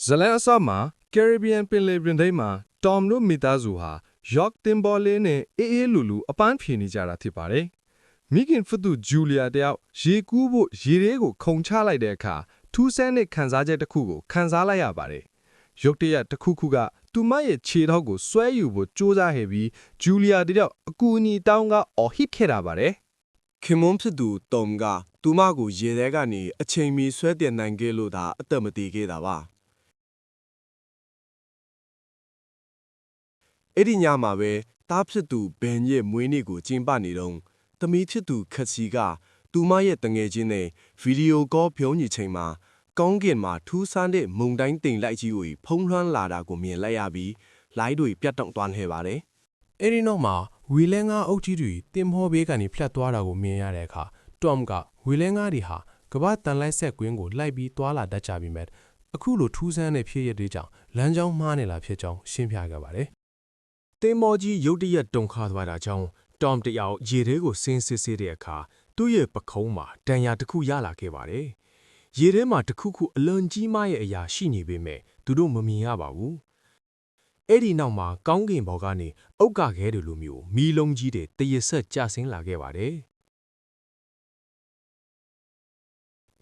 ဇလန်အစမှာ Caribbean ပင်လယ်ပြင်ထဲမှာTom တို့မိသားစုဟာ York တင်ဘောလေးနဲ့အေးလူလူအပန်းဖြေနေကြတာဖြစ်ပါတယ်။မိခင်ဖသူဂျူလီယာတယောက်ရေကူးဖို့ရေထဲကိုခုန်ချလိုက်တဲ့အခါထူးဆန်းတဲ့ခံစားချက်တစ်ခုကိုခံစားလိုက်ရပါတယ်။ရုတ်တရက်တစ်ခုခုကသူမရဲ့ခြေထောက်ကိုဆွဲယူဖို့ကြိုးစားခဲ့ပြီးဂျူလီယာတယောက်အကူအညီတောင်းကအော်ဟစ်ခဲ့တာပါတယ်။ ခင်မွန်းဖြစ်သူတုံကသူမကိုရေထဲကနေအချိန်မီဆွဲတင်နိုင်ခဲ့လို့သာအသက်မတည်ခဲ့တာပါအဲ့ဒီညမှာပဲတားဖြစ်သူဘန်ရဲ့မွေးနေ့ကိုကျင်းပနေတော့သမီးဖြစ်သူခက်စီကသူမရဲ့တငယ်ချင်းနဲ့ဗီဒီယိုကောပြောနေချိန်မှာကောင်းကင်မှာထူးဆန်းတဲ့မုန်တိုင်းတိမ်လိုက်ကြီးကိုဖုံးလွှမ်းလာတာကိုမြင်လိုက်ရပြီးလိုင်းတွေပြတ်တောက်သွားခဲ့ပါတယ်အဲ့ဒီနောက်မှာဝီလဲငါအုပ်ကြီးတွေတင်မောဘေးကနေဖြတ်သွားတာကိုမြင်ရတဲ့အခါTomကဝီလဲငါတွေဟာကမ္ဘာတန်လိုက်ဆက်ကွင်းကိုလိုက်ပြီးသွားလာတတ်ကြပြီမဲ့အခုလိုထူးဆန်းတဲ့ဖြစ်ရတဲ့ကြောင့်လမ်းကြောင်းမှားနေလာဖြစ်ကြောင်းရှင်းပြခဲ့ပါတယ်။တင်မောကြီးရုတ်တရက်တုန်ခါသွားတာကြောင့်Tomတယောက်ရေထဲကိုဆင်းစစ်စစ်တဲ့အခါသူ့ရဲ့ပခုံးမှာတန်ရာတစ်ခုရလာခဲ့ပါတယ်။ရေထဲမှာတစ်ခုခုအလွန်ကြီးမားရဲ့အရာရှိနေပေမဲ့သူတို့မမြင်ရပါဘူး။အဲ့ဒီနောက်မှာကောင်းကင်ဘော်ကနေအုတ်ကခဲတွေလိုမျိုးမီးလုံးကြီးတွေတရဆက်ကျဆင်းလာခဲ့ပါတယ်။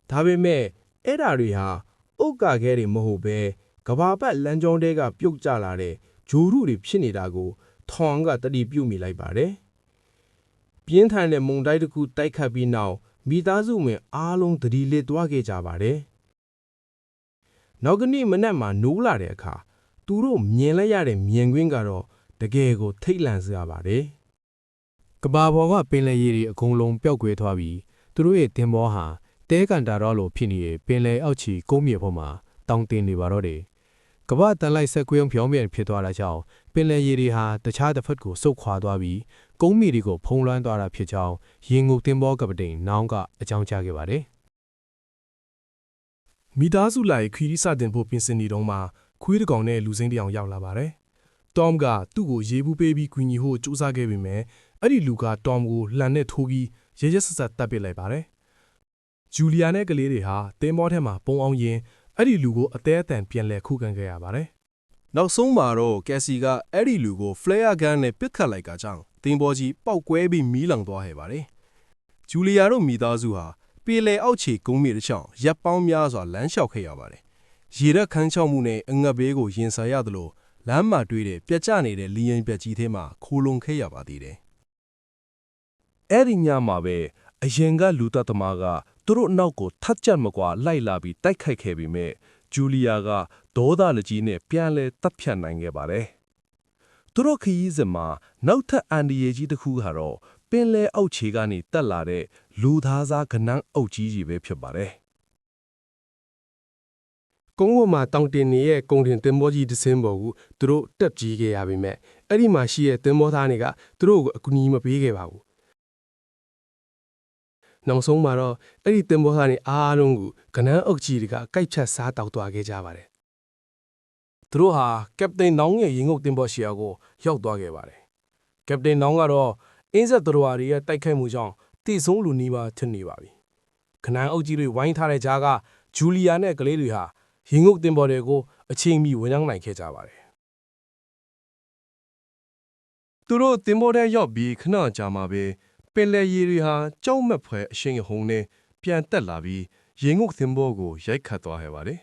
ဒါပေမဲ့အဲ့ဓာတွေဟာအုတ်ကခဲတွေမဟုတ်ဘဲကဘာပတ်လမ်းကြောင်းတဲကပြုတ်ကျလာတဲ့ဂျိုရုတွေဖြစ်နေတာကိုထောင်ကတတိပြုတ်မိလိုက်ပါတယ်။ပြင်းထန်တဲ့မုန်တိုင်းတစ်ခုတိုက်ခတ်ပြီးနောက်မိသားစုဝင်အားလုံးသတိလစ်သွားခဲ့ကြပါတယ်။နောက်ကနေ့မနက်မှာနိုးလာတဲ့အခါသူတို့မြင်လိုက်ရတဲ့မြင်ကွင်းကတော့တကယ်ကိုထိတ်လန့်စရာပါတယ်။ကဘာပေါ်ကပင်လယ်ရေတွေအကုန်လုံးပျောက်ကွယ်သွားပြီးသူတို့ရဲ့တင်ဘောဟာတဲကန်တာတော့လို့ဖြစ်နေတဲ့ပင်လယ်အောက်ခြေကုန်းမြေပေါ်မှာတောင်တင်နေပါတော့တယ်။ကမ္ဘာတန်လိုက်ဆက်ကွင်းဖြောင်းပြန်ဖြစ်သွားတာကြောင့်ပင်လယ်ရေတွေဟာတခြားတစ်ဖက်ကိုစုပ်ခွာသွားပြီးကုန်းမြေတွေကိုဖုံးလွှမ်းသွားတာဖြစ်ကြောင်းရေငုပ်တင်ဘောကပတိန်နောင်းကအကြောင်းကြားခဲ့ပါတယ်။မိသားစုလိုက်ခီးစတင်ဖို့ပြင်ဆင်နေတော့မှခွေးတကောင်နဲ့လူစိမ်းတယောက်ရောက်လာပါတယ်။ Tom ကသူ့ကိုရေဘူးပေးပြီးကူညီဖို့ကြိုးစားခဲ့ပေမဲ့အဲ့ဒီလူက Tom ကိုလှန်နဲ့ထိုးပြီးရဲရဲဆက်ဆက်တပ်ပစ်လိုက်ပါတယ်။ဂျူလီယာနဲ့ကလေးတွေဟာတင်းမောထဲမှာပုံအောင်ရင်အဲ့ဒီလူကိုအသေးအတန်ပြန်လဲခုခံခဲ့ရပါတယ်။နောက်ဆုံးမှာတော့ကက်စီကအဲ့ဒီလူကို flare gun နဲ့ပစ်ခတ်လိုက်ကကြောင်းတင်းဘောကြီးပောက်ကွဲပြီးမီးလောင်သွားခဲ့ပါတယ်။ဂျူလီယာတို့မိသားစုဟာပင်လယ်အောက်ခြေကုန်းမြေတစ်ချောင်းရပ်ပေါင်းများစွာလမ်းလျှောက်ခဲ့ရပါတယ်။ရေရက်ခန်းချောက်မှုနဲ့အငတ်ဘေးကိုရင်ဆိုင်ရသလိုလမ်းမှာတွေ့တဲ့ပြက်ကျနေတဲ့လီယန်ပြက်ကြီးထဲမှာခိုးလုံခဲ့ရပါသေးတယ်။အဲ့ဒီညမှာပဲအရင်ကလူသက်သမားကသူတို့နောက်ကိုထတ်ကြက်မကွာလိုက်လာပြီးတိုက်ခိုက်ခဲ့ပြီးမြဲဂျူလီယာကဒေါသလကြီးနဲ့ပြန်လဲတပ်ဖြတ်နိုင်ခဲ့ပါတယ်။သူတို့ခရီးစဉ်မှာနောက်ထပ်အန်ဒီယေကြီးတစ်ခုကတော့ပင်လယ်အောက်ခြေကနေတက်လာတဲ့လူသားစားကနန်းအုပ်ကြီးပဲဖြစ်ပါတယ်။ကုန်းပေါ်မှာတောင်တင်နေတဲ့ကုန်တင်သင်္ဘောကြီးတစ်စင်းပေါ်ကိုသူတို့တက်ကြီးခဲ့ရပေမဲ့အဲ့ဒီမှာရှိတဲ့သင်္ဘောသားတွေကသူတို့ကိုအကူအညီမပေးခဲ့ပါဘူး။နောက်ဆုံးမှာတော့အဲ့ဒီသင်္ဘောသားတွေအားလုံးကိုကနန်းအုပ်ကြီးတွေကကိုက်ဖြတ်စားတောက်သွားခဲ့ကြပါတယ်။သူတို့ဟာကပတိန်နောင်းရဲ့ရေငုပ်သင်္ဘောရှီယာကိုရောက်သွားခဲ့ပါတယ်။ကပတိန်နောင်းကတော့အင်းဆက်သူတော်တွေရဲ့တိုက်ခိုက်မှုကြောင့်တိဆုံးလူနီးပါးထင်နေပါပြီ။ကနန်းအုပ်ကြီးတွေဝိုင်းထားတဲ့ကြားကဂျူလီယာနဲ့ကလေးတွေဟာရေငုပ်သင်္ဘောတွေကိုအချိန်မီဝင်ရောက်နိုင်ခဲ့ကြပါတယ်။သူတို့သင်္ဘောထဲရောက်ပြီးခဏကြာမှပဲပင်လယ်ရေတွေဟာကြောက်မက်ဖွယ်အရှိန်အဟုန်နဲ့ပြန်တက်လာပြီးရေငုပ်သင်္ဘောကိုရိုက်ခတ်သွားခဲ့ပါတယ်။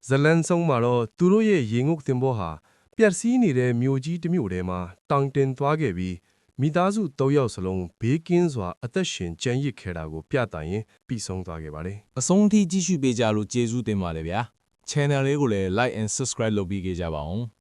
ဇလန်ဆောင်မှာတော့သူတို့ရဲ့ရေငုပ်သင်္ဘောဟာပျက်စီးနေတဲ့မြို့ကြီးတစ်မြို့ထဲမှာတောင်တင်သွားခဲ့ပြီးမိသားစု၃ယောက်စလုံးဘေးကင်းစွာအသက်ရှင်ကျန်ရစ်ခဲ့တာကိုပြသရင်ပြီးဆုံးသွားခဲ့ပါတယ်။အဆုံးထိကြည့်ရှုပေးကြလို့ကျေးဇူးတင်ပါတယ်ဗျာ။ Channel လေးကိုလည်း like and subscribe လုပ်ပေးကြပါဦး။